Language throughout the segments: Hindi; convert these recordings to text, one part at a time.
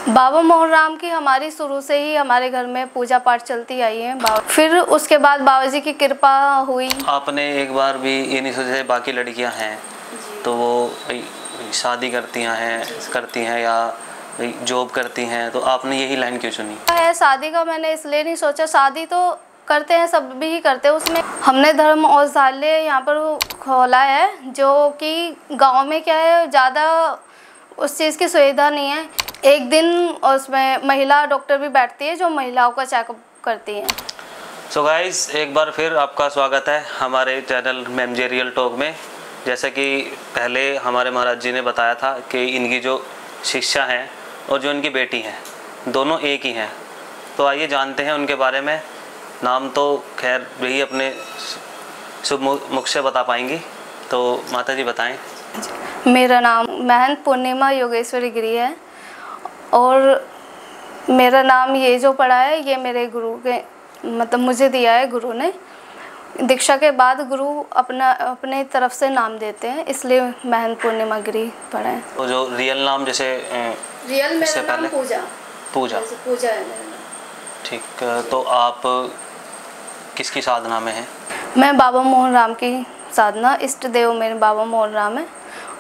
बाबा मोहन राम की हमारी शुरू से ही हमारे घर में पूजा पाठ चलती आई है। फिर उसके बाद बाबा जी की कृपा हुई। आपने एक बार भी ये नहीं सोचा बाकी लड़कियां हैं तो वो शादी करती हैं या जॉब करती हैं, तो आपने यही लाइन क्यों चुनी? शादी का मैंने इसलिए नहीं सोचा, शादी तो करते हैं, सब भी ही करते हैं। उसमें हमने धर्म औषधालय यहाँ पर खोला है, जो कि गांव में क्या है ज़्यादा उस चीज़ की सुविधा नहीं है। एक दिन उसमें महिला डॉक्टर भी बैठती है जो महिलाओं का चेकअप करती हैं। सो गाइस, एक बार फिर आपका स्वागत है हमारे चैनल मैमजे रियल टॉक में। जैसे कि पहले हमारे महाराज जी ने बताया था कि इनकी जो शिक्षा है और जो इनकी बेटी हैं दोनों एक ही हैं, तो आइए जानते हैं उनके बारे में। नाम तो खैर वही अपने शुभ मुख से बता पाएंगी, तो माता जी बताएं। मेरा नाम महंत पूर्णिमा योगेश्वरी गिरी है और मेरा नाम ये जो पड़ा है ये मेरे गुरु के मतलब मुझे दिया है गुरु ने। दीक्षा के बाद गुरु अपने तरफ से नाम देते हैं, इसलिए महंत पूर्णिमा गिरी पड़ा है। तो जो रियल नाम जैसे रियल मेरा नाम पूजा पूजा है मेरा नाम। ठीक, तो आप किसकी साधना में हैं? मैं बाबा मोहन राम की साधना, इष्ट देव मेरे बाबा मोहन राम है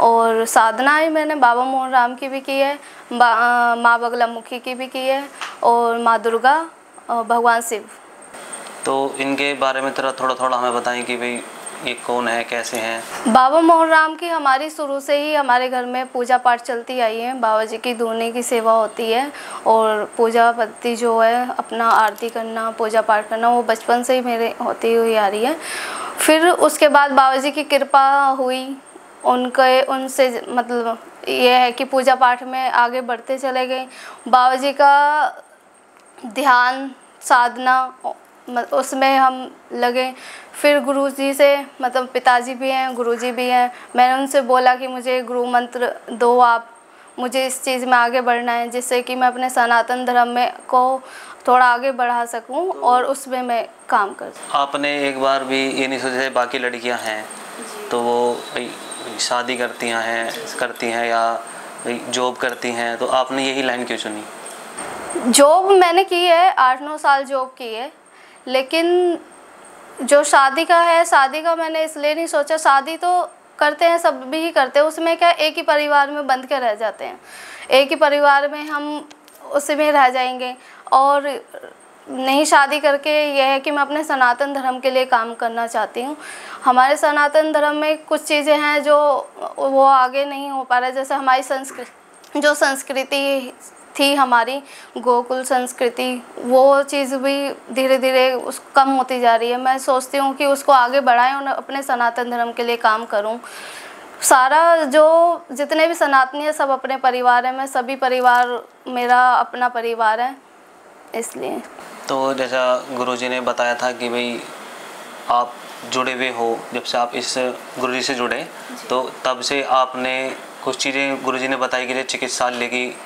और साधनाएं मैंने बाबा मोहन राम की भी की है, माँ बगलामुखी की भी की है और माँ दुर्गा और भगवान शिव। तो इनके बारे में थोड़ा हमें बताएं कि भाई ये कौन है, कैसे हैं? बाबा मोहन राम की हमारी शुरू से ही हमारे घर में पूजा पाठ चलती आई है। बाबा जी की धूनी की सेवा होती है और पूजा पत्ती जो है अपना आरती करना, पूजा पाठ करना, वो बचपन से ही मेरे होती हुई आ रही है। फिर उसके बाद बाबा जी की कृपा हुई, उनसे मतलब ये है कि पूजा पाठ में आगे बढ़ते चले गए। बाबा जी का ध्यान साधना उसमें हम लगे। फिर गुरुजी से मतलब पिताजी भी हैं, गुरुजी भी हैं, मैंने उनसे बोला कि मुझे गुरु मंत्र दो आप, मुझे इस चीज़ में आगे बढ़ना है जिससे कि मैं अपने सनातन धर्म में को थोड़ा आगे बढ़ा सकूं और उसमें मैं काम कर सकूं। आपने एक बार भी ये नहीं सोचा बाकी लड़कियां हैं तो वो शादी करती हैं या जॉब करती हैं, तो आपने यही लाइन क्यों चुनी? जॉब मैंने की है, 8-9 साल जॉब की है, लेकिन जो शादी का मैंने इसलिए नहीं सोचा। शादी तो करते हैं, सब भी ही करते हैं। उसमें क्या एक ही परिवार में बंध के रह जाते हैं, एक ही परिवार में हम उसी में रह जाएंगे। और नहीं, शादी करके यह है कि मैं अपने सनातन धर्म के लिए काम करना चाहती हूँ। हमारे सनातन धर्म में कुछ चीज़ें हैं जो वो आगे नहीं हो पा रहा है, जैसे हमारी संस्कृति थी, हमारी गोकुल संस्कृति, वो चीज़ भी धीरे धीरे कम होती जा रही है। मैं सोचती हूँ कि उसको आगे बढ़ाएं और अपने सनातन धर्म के लिए काम करूँ। सारा जो जितने भी सनातनी है सब अपने परिवार है, मैं सभी परिवार मेरा अपना परिवार है, इसलिए। तो जैसा गुरुजी ने बताया था कि भाई आप जुड़े हुए हो, जब से आप इस गुरुजी से जुड़े तो तब से आपने कुछ चीज़ें गुरुजी ने बताई कि चिकित्सालय की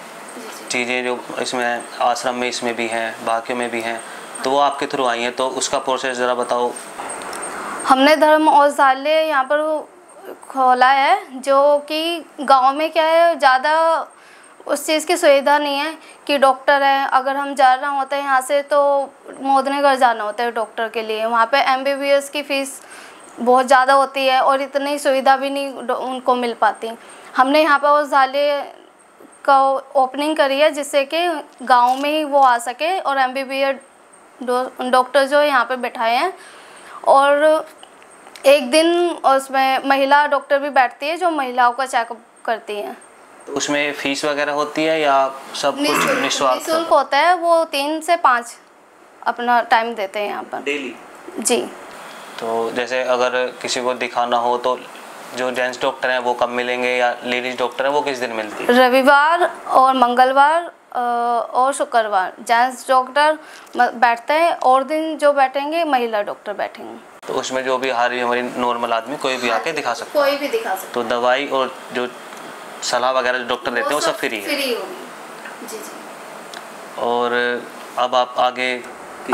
चीज़ें जो इसमें आश्रम में इसमें भी हैं, बाकियों में भी हैं, तो वो आपके थ्रू आई हैं, तो उसका प्रोसेस ज़रा बताओ। हमने धर्म औषधालय यहाँ पर खोला है, जो कि गांव में क्या है ज़्यादा उस चीज़ की सुविधा नहीं है कि डॉक्टर है। अगर हम जाना होता है यहाँ से तो मोदनेगढ़ जाना होता है डॉक्टर के लिए, वहाँ पे MBBS की फ़ीस बहुत ज़्यादा होती है और इतनी सुविधा भी नहीं उनको मिल पाती। हमने यहाँ पर औषधालय का ओपनिंग करी है जिससे कि गांव में ही वो आ सके और MBBS डॉक्टर जो यहाँ पे बैठाए हैं। और एक दिन उसमें महिला डॉक्टर भी बैठती है जो महिलाओं का चेकअप करती हैं। तो उसमें फीस वगैरह होती है या सब कुछ निःशुल्क होता है? वो 3 से 5 अपना टाइम देते हैं यहाँ पर डेली जी। तो जैसे अगर किसी को दिखाना हो तो जो जेंट्स डॉक्टर हैं वो कब मिलेंगे या लेडीज डॉक्टर हैं वो किस दिन मिलती है? रविवार और मंगलवार और शुक्रवार जेंट्स डॉक्टर बैठते हैं और दिन जो बैठेंगे महिला डॉक्टर बैठेंगे। तो उसमें जो भी हमारी नॉर्मल आदमी कोई भी आके दिखा सकता है? कोई भी दिखा सकता है। तो दवाई और जो सलाह वगैरह जो डॉक्टर देते हैं वो सब फ्री है? फ्री होगी जी जी। और अब आप आगे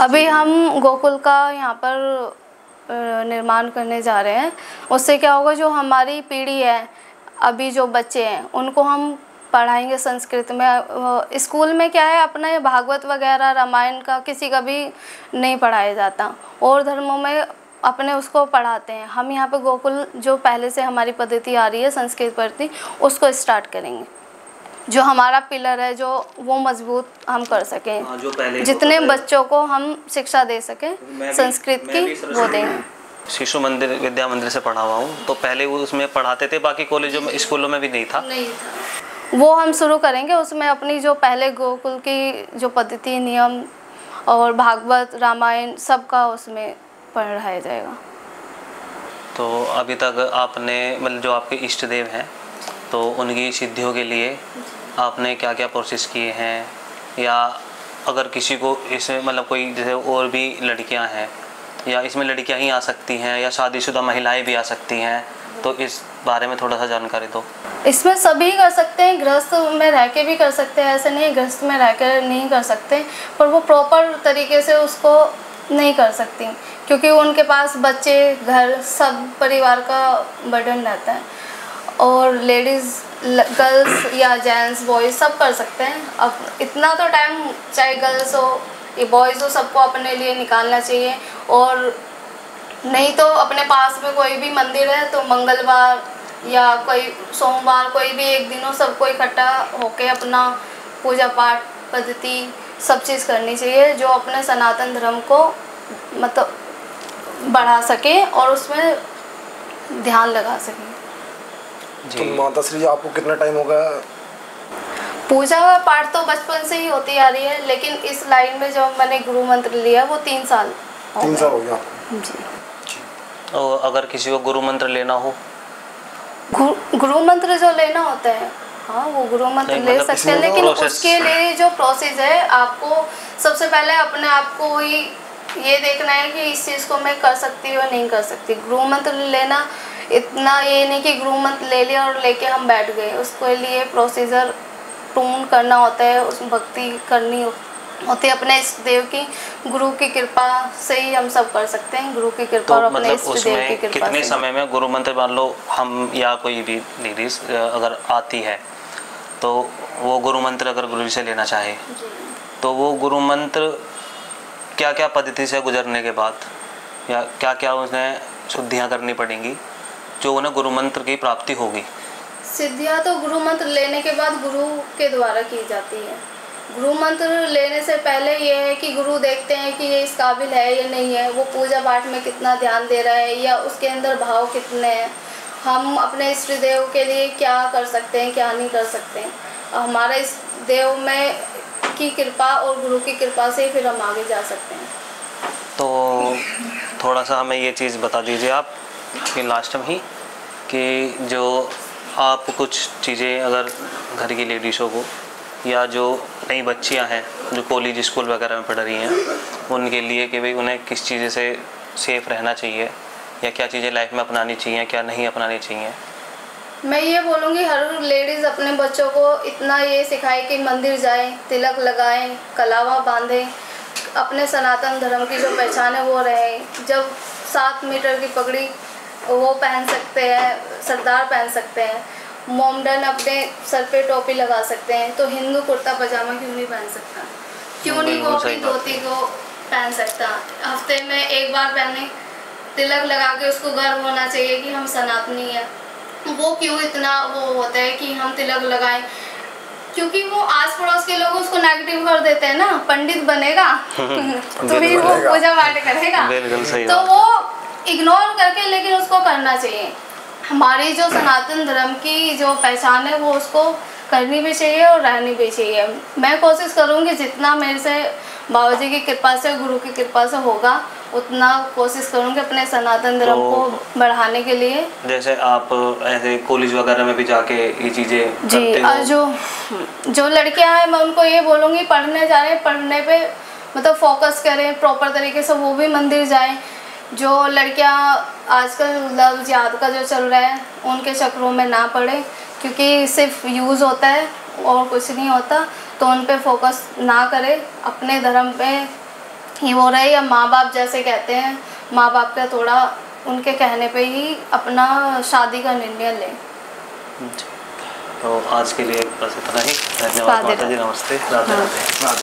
अभी हम गोकुल का यहाँ पर निर्माण करने जा रहे हैं। उससे क्या होगा, जो हमारी पीढ़ी है अभी जो बच्चे हैं उनको हम पढ़ाएंगे संस्कृत में। स्कूल में क्या है, अपना ये भागवत वगैरह रामायण का किसी का भी नहीं पढ़ाया जाता, और धर्मों में अपने उसको पढ़ाते हैं। हम यहाँ पे गोकुल जो पहले से हमारी पद्धति आ रही है संस्कृत पद्धति, उसको स्टार्ट करेंगे, जो हमारा पिलर है जो वो मजबूत हम कर सकें, जो पहले जितने बच्चों को हम शिक्षा दे सकें संस्कृत की वो देंगे। शिशु मंदिर विद्या मंदिर से पढ़ा हुआ हूँ, तो पहले वो उसमें पढ़ाते थे, बाकी कॉलेजों में स्कूलों में भी नहीं था। वो हम शुरू करेंगे, उसमें अपनी जो पहले गोकुल की जो पद्धति नियम और भागवत रामायण सबका उसमें पढ़ाया जाएगा। तो अभी तक आपने मतलब जो आपके इष्ट देव हैं, तो उनकी सिद्धियों के लिए आपने क्या क्या प्रोसेस किए हैं, या अगर किसी को इसमें मतलब कोई जैसे और भी लड़कियां हैं, या इसमें लड़कियां ही आ सकती हैं या शादीशुदा महिलाएं भी आ सकती हैं, तो इस बारे में थोड़ा सा जानकारी दो। इसमें सभी कर सकते हैं, गृहस्थ में रह के भी कर सकते हैं, ऐसे नहीं है गृहस्थ में रह कर नहीं कर सकते, पर वो प्रॉपर तरीके से उसको नहीं कर सकती, क्योंकि उनके पास बच्चे घर सब परिवार का बर्डन रहता है। और लेडीज़ गर्ल्स या जेंट्स बॉयज़ सब कर सकते हैं। अब इतना तो टाइम चाहे गर्ल्स हो या बॉयज़ हो, सबको अपने लिए निकालना चाहिए। और नहीं तो अपने पास में कोई भी मंदिर है तो मंगलवार या कोई सोमवार कोई भी एक दिन हो, सबको इकट्ठा होके अपना पूजा पाठ पद्धति सब चीज़ करनी चाहिए, जो अपने सनातन धर्म को मतलब बढ़ा सके और उसमें ध्यान लगा सके। तो माता श्री जी आपको कितना टाइम हो गया? पूजा पाठ तो बचपन से ही होती आ रही है, लेकिन इस लाइन में जब मैंने गुरु मंत्र लिया वो 3 साल 3 साल हो गया जी। और अगर किसी को गुरु मंत्र लेना हो, गुरु मंत्र जो लेना होता है, हाँ वो गुरु मंत्र ले सकते हैं, लेकिन उसके लिए जो प्रोसेस है, आपको सबसे पहले अपने आप को ही ये देखना है कि इस चीज़ को मैं कर सकती हूँ या नहीं कर सकती। गुरु मंत्र लेना इतना ये नहीं कि गुरु मंत्र ले लिया और लेके हम बैठ गए, उसके लिए प्रोसीजर पूर्ण करना होता है, उसमें भक्ति करनी होती है अपने इष्ट देव की। गुरु की कृपा से ही हम सब कर सकते हैं, गुरु की कृपा और अपने इष्ट देव की कृपा। कितने समय में गुरु मंत्र, मान लो हम या कोई भी लेडीज अगर आती है तो वो गुरु मंत्र अगर गुरु जी से लेना चाहे, तो वो गुरु मंत्र क्या क्या पद्धति से गुजरने के बाद या क्या क्या उन्हें शुद्धियाँ करनी पड़ेंगी जो उन्हें गुरु मंत्र की प्राप्ति होगी? सिद्धियाँ तो गुरु मंत्र लेने के बाद गुरु के द्वारा की जाती है। गुरु मंत्र लेने से पहले ये है कि गुरु देखते हैं कि ये इस काबिल है या नहीं है, वो पूजा पाठ में कितना ध्यान दे रहा है या उसके अंदर भाव कितने हैं, हम अपने इष्ट देव के लिए क्या कर सकते हैं क्या नहीं कर सकते हैं। हमारा इस देव में की कृपा और गुरु की कृपा से फिर हम आगे जा सकते हैं। तो थोड़ा सा हमें ये चीज़ बता दीजिए आप कि लास्ट में ही कि जो आप कुछ चीज़ें अगर घर की लेडीज़ों को या जो नई बच्चियां हैं जो कॉलेज स्कूल वगैरह में पढ़ रही हैं उनके लिए कि भाई उन्हें किस चीज़ से सेफ रहना चाहिए या क्या चीज़ें लाइफ में अपनानी चाहिए क्या नहीं अपनानी चाहिए? मैं ये बोलूँगी हर लेडीज़ अपने बच्चों को इतना ये सिखाए कि मंदिर जाएं, तिलक लगाएं, कलावा बांधें, अपने सनातन धर्म की जो पहचान है वो रहे। जब 7 मीटर की पगड़ी वो पहन सकते हैं, सरदार पहन सकते हैं, मोमडन अपने सर पे टोपी लगा सकते हैं, तो हिंदू कुर्ता पजामा क्यों नहीं पहन सकता? क्यों नहीं वो अपनी धोती को पहन सकता? हफ्ते में एक बार पहने, तिलक लगा के उसको गर्व होना चाहिए कि हम सनातनी हैं। वो क्यों इतना वो होता है कि हम तिलक लगाएं? क्योंकि वो आस पड़ोस के लोग उसको नेगेटिव कर देते हैं ना, पंडित बनेगा तो फिर वो पूजा पाठ करेगा, तो वो इग्नोर करके लेकिन उसको करना चाहिए। हमारी जो सनातन धर्म की जो पहचान है वो उसको करनी भी चाहिए और रहनी भी चाहिए। मैं कोशिश करूँगी जितना मेरे से बाबा जी की कृपा से गुरु की कृपा से होगा उतना कोशिश करूँगी अपने सनातन धर्म को बढ़ाने के लिए। जैसे आप ऐसे कॉलेज वगैरह में भी जाके ये चीज़ें जी, और जो लड़कियां हैं मैं उनको ये बोलूँगी पढ़ने जा रहे हैं, पढ़ने पे मतलब फोकस करें प्रॉपर तरीके से, वो भी मंदिर जाएं। जो लड़कियां आजकल लव जिहाद का जो चल रहा है उनके चक्रों में ना पड़े, क्योंकि सिर्फ यूज़ होता है और कुछ नहीं होता, तो उन पे फोकस ना करें, अपने धर्म पे ही वो रहे। या माँ बाप जैसे कहते हैं, माँ बाप का थोड़ा उनके कहने पे ही अपना शादी का निर्णय लें। तो आज के लिए बस इतना ही। धन्यवाद राधे माता जी, राधे। नमस्ते, राधे हाँ। राधे।